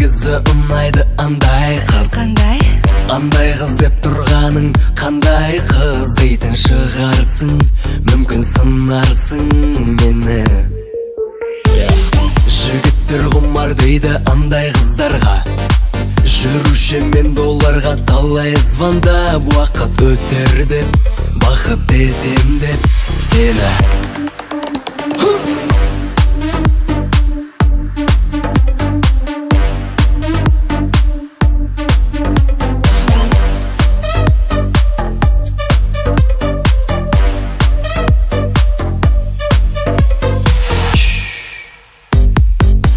негізі ұнайды андай қыз. Қандай? Андай қыз деп тұрғаның қандай қыз дейтін шығарсың, мүмкін сынарсың мені. Жігіттер құмар дейді андай қыздарға, жүруші мен долларға талай звондап, уақыт өтер деп, бақыт етем деп сені.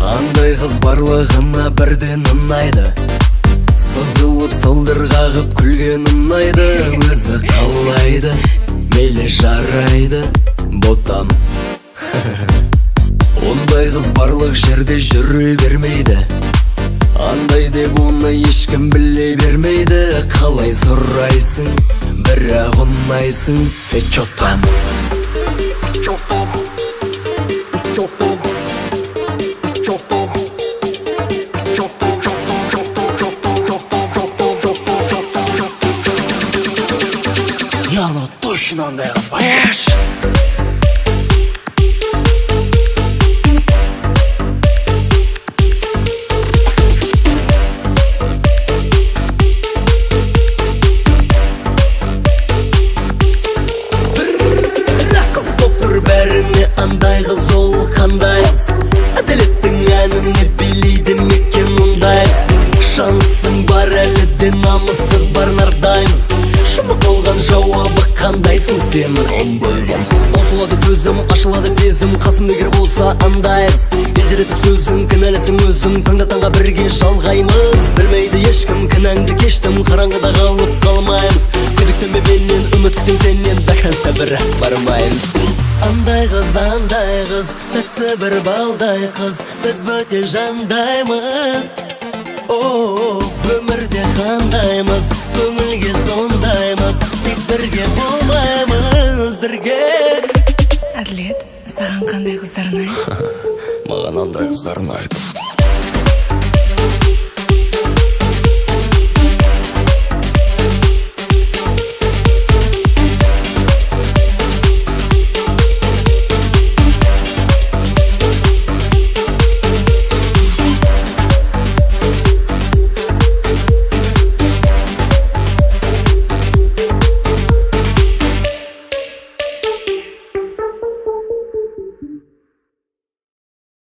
Андай қыз барлығына бірден ұнайды, сызылып сылдыр қағып күлген ұнайды. Өзі қалайды, мейлі жарайды, ботам. Ондай қыз барлық жерде жүре бермейді, андай деп оны ешкім біле бермейді. Қалай сұрайсың, бірақ ұнайсың, чоттам. Я, ну точно андай қыз баяш. Қыз боп тұр бәріне андай қыз, ол қандай қыз? Әділеттің әніне билейді мекен ондаймыз. Шансың бар әлі де намысы бар нардаймыз. Жұмық болған жауабы қандайсың сен? Қосылады көзім, ашылады сезім, қасым егер болса андайбыз. Елжіретіп сөзің, кінәлісің өзің, таңда бірге жалғаймыз. Білмейді ешкім кінәңді кештім, қараңғыда қалып қалмаймыз. Күдіктенбе менен, үміт күтем сенен, бәкәнса бірақ бармаймыз. Андай қыз, тәтті бір балдай қыз, біз бөтен жандаймыз. Өмірде қандаймыз, көңілге сондаймыз, тек бірге болмаймыз, бірге. Әділет, саған қандай қыздар ұнайды? Маған андай қыздар ұнайды.